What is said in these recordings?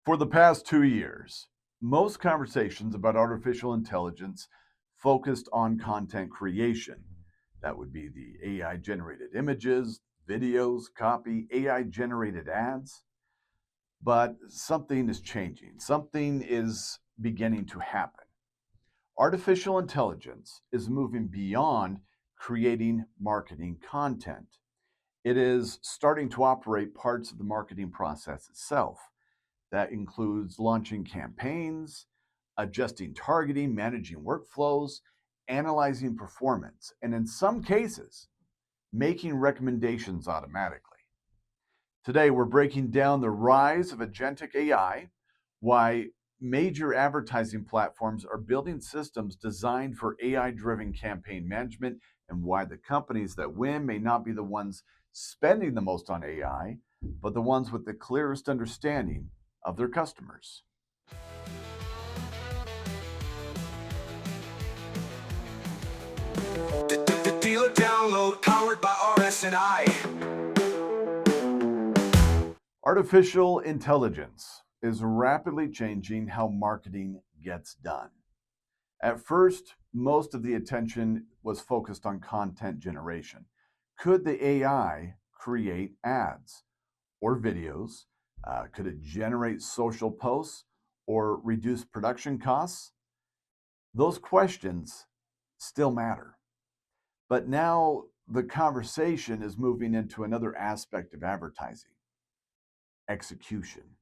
For the past 2 years, most conversations about artificial intelligence focused on content creation. That would be the AI generated images, videos, copy, AI generated ads. But something is changing, something is beginning to happen. Artificial intelligence is moving beyond creating marketing content. It is starting to operate parts of the marketing process itself. That includes launching campaigns, adjusting targeting, managing workflows, analyzing performance, and in some cases, making recommendations automatically. Today, we're breaking down the rise of agentic AI, why major advertising platforms are building systems designed for AI-driven campaign management, and why the companies that win may not be the ones spending the most on AI, but the ones with the clearest understanding of their customers. The dealer download powered by RS&I. Artificial intelligence is rapidly changing how marketing gets done. At first, most of the attention was focused on content generation. Could the AI create ads or videos? Could it generate social posts or reduce production costs? Those questions still matter. But now the conversation is moving into another aspect of advertising: execution.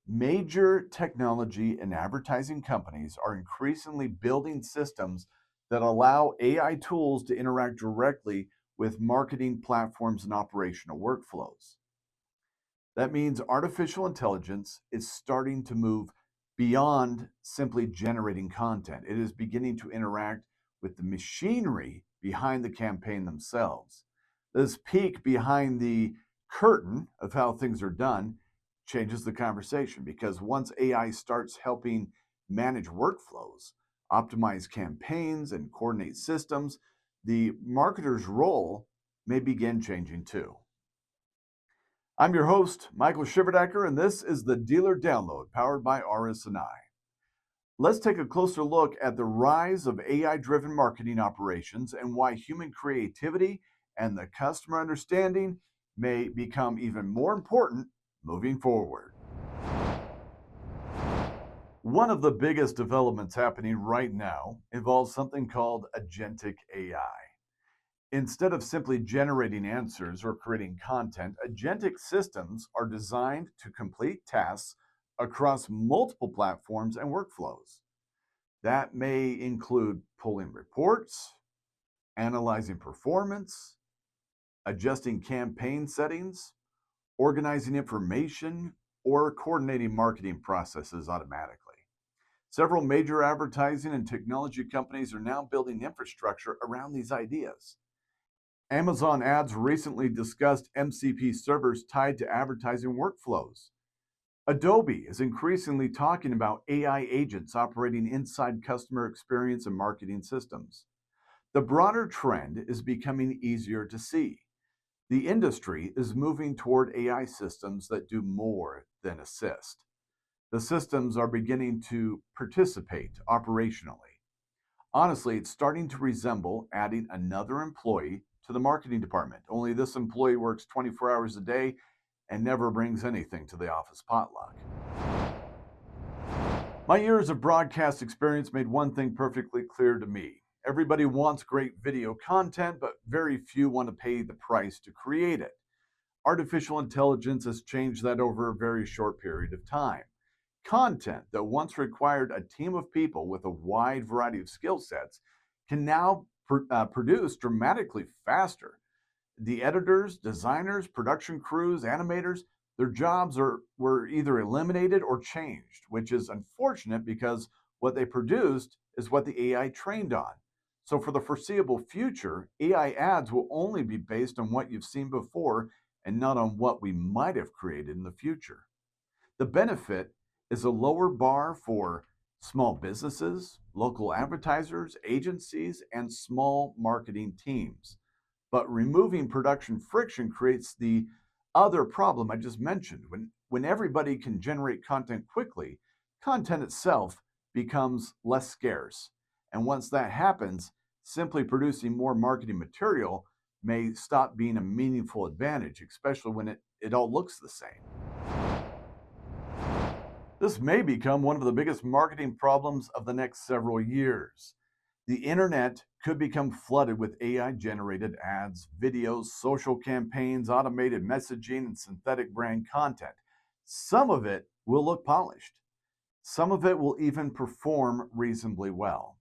Major technology and advertising companies are increasingly building systems that allow AI tools to interact directly with marketing platforms and operational workflows. That means artificial intelligence is starting to move beyond simply generating content. It is beginning to interact with the machinery behind the campaign themselves. This peek behind the curtain of how things are done changes the conversation, because once AI starts helping manage workflows, optimize campaigns, and coordinate systems, the marketer's role may begin changing too. I'm your host, Michael Shiverdacker, and this is the Dealer Download powered by RS&I. Let's take a closer look at the rise of AI-driven marketing operations and why human creativity and the customer understanding may become even more important moving forward. One of the biggest developments happening right now involves something called Agentic AI. Instead of simply generating answers or creating content, agentic systems are designed to complete tasks across multiple platforms and workflows. That may include pulling reports, analyzing performance, adjusting campaign settings, organizing information, or coordinating marketing processes automatically. Several major advertising and technology companies are now building infrastructure around these ideas. Amazon Ads recently discussed MCP servers tied to advertising workflows. Adobe is increasingly talking about AI agents operating inside customer experience and marketing systems. The broader trend is becoming easier to see. The industry is moving toward AI systems that do more than assist. The systems are beginning to participate operationally. Honestly, it's starting to resemble adding another employee to the marketing department, only this employee works 24 hours a day and never brings anything to the office potluck. My years of broadcast experience made one thing perfectly clear to me. Everybody wants great video content, but very few want to pay the price to create it. Artificial intelligence has changed that over a very short period of time. Content that once required a team of people with a wide variety of skill sets can now produce dramatically faster. The editors, designers, production crews, animators, their jobs were either eliminated or changed, which is unfortunate because what they produced is what the AI trained on. So for the foreseeable future, AI ads will only be based on what you've seen before and not on what we might have created in the future. The benefit is a lower bar for small businesses, local advertisers, agencies, and small marketing teams. But removing production friction creates the other problem I just mentioned. When when everybody can generate content quickly, content itself becomes less scarce. And once that happens, simply producing more marketing material may stop being a meaningful advantage, especially when it all looks the same. This may become one of the biggest marketing problems of the next several years. The internet could become flooded with AI generated ads, videos, social campaigns, automated messaging, and synthetic brand content. Some of it will look polished, some of it will even perform reasonably well,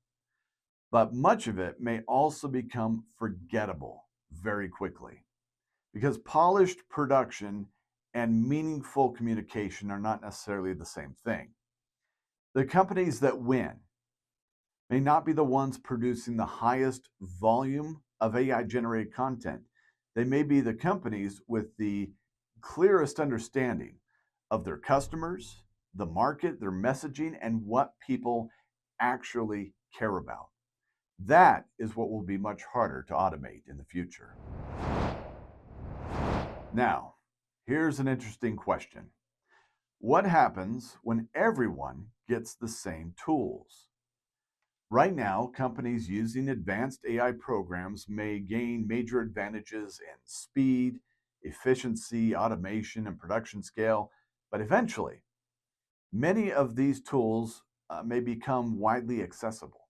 but much of it may also become forgettable very quickly because polished production and meaningful communication are not necessarily the same thing. The companies that win may not be the ones producing the highest volume of AI generated content. They may be the companies with the clearest understanding of their customers, the market, their messaging, and what people actually care about. That is what will be much harder to automate in the future. Now, here's an interesting question. What happens when everyone gets the same tools? Right now, companies using advanced AI programs may gain major advantages in speed, efficiency, automation, and production scale, but eventually, many of these tools may become widely accessible.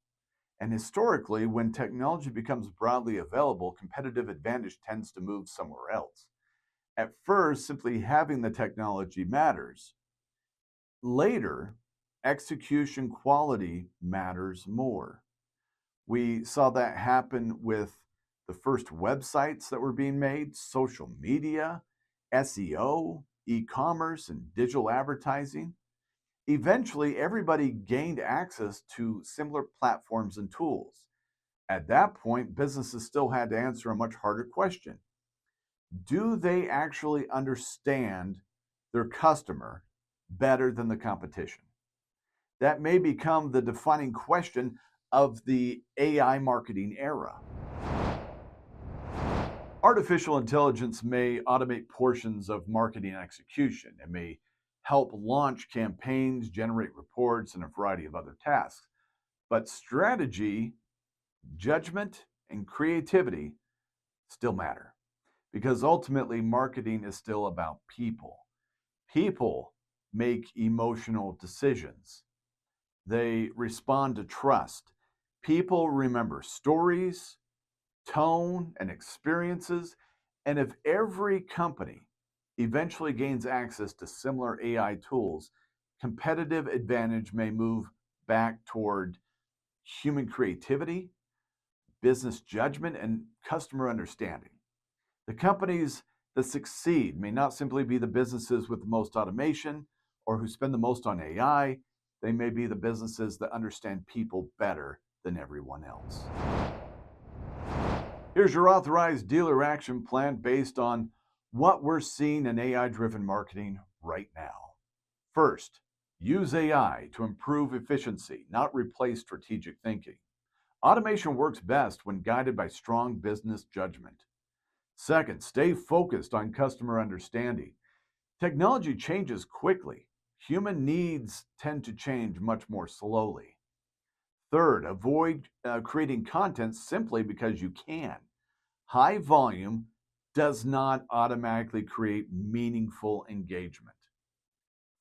And historically, when technology becomes broadly available, competitive advantage tends to move somewhere else. At first, simply having the technology matters. Later, execution quality matters more. We saw that happen with the first websites that were being made, social media, SEO, e commerce, and digital advertising. Eventually, everybody gained access to similar platforms and tools. At that point, businesses still had to answer a much harder question. Do they actually understand their customer better than the competition? That may become the defining question of the AI marketing era. Artificial intelligence may automate portions of marketing execution. It may help launch campaigns, generate reports, and a variety of other tasks. But strategy, judgment, and creativity still matter because ultimately marketing is still about people. People make emotional decisions. They respond to trust. People remember stories, tone, and experiences. And if every company eventually gains access to similar AI tools, competitive advantage may move back toward human creativity, business judgment, and customer understanding. The companies that succeed may not simply be the businesses with the most automation or who spend the most on AI. They may be the businesses that understand people better than everyone else. Here's your authorized dealer action plan based on what we're seeing in AI driven marketing right now. First, use AI to improve efficiency, not replace strategic thinking. Automation works best when guided by strong business judgment. Second, stay focused on customer understanding. Technology changes quickly. Human needs tend to change much more slowly. Third, avoid creating content simply because you can. High volume does not automatically create meaningful engagement.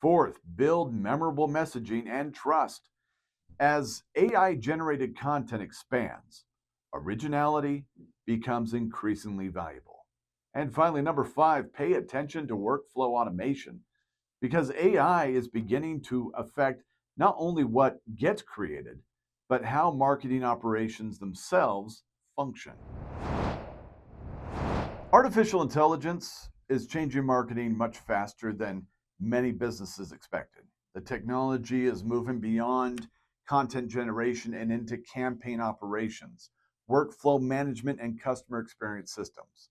Fourth, build memorable messaging and trust. As AI generated content expands, originality becomes increasingly valuable. And finally, number five, pay attention to workflow automation because AI is beginning to affect not only what gets created, but how marketing operations themselves function. Artificial intelligence is changing marketing much faster than many businesses expected. The technology is moving beyond content generation and into campaign operations, workflow management, and customer experience systems.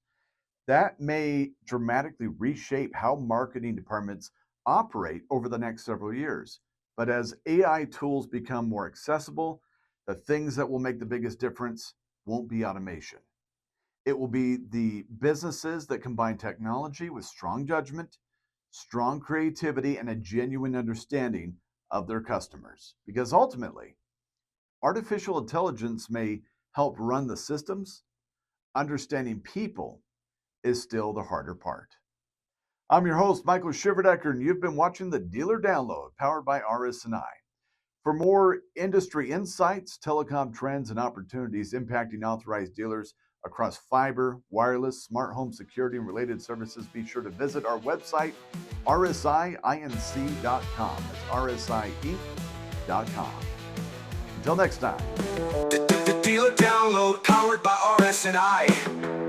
That may dramatically reshape how marketing departments operate over the next several years. But as AI tools become more accessible, the things that will make the biggest difference won't be automation. It will be the businesses that combine technology with strong judgment, strong creativity, and a genuine understanding of their customers. Because ultimately, artificial intelligence may help run the systems, understanding people is still the harder part. I'm your host, Michael Shiverdecker, and you've been watching the Dealer Download powered by RS&I. For more industry insights, telecom trends, and opportunities impacting authorized dealers across fiber, wireless, smart home security, and related services, be sure to visit our website, rsiinc.com. That's rsiinc.com. Until next time. The Dealer Download powered by RS&I.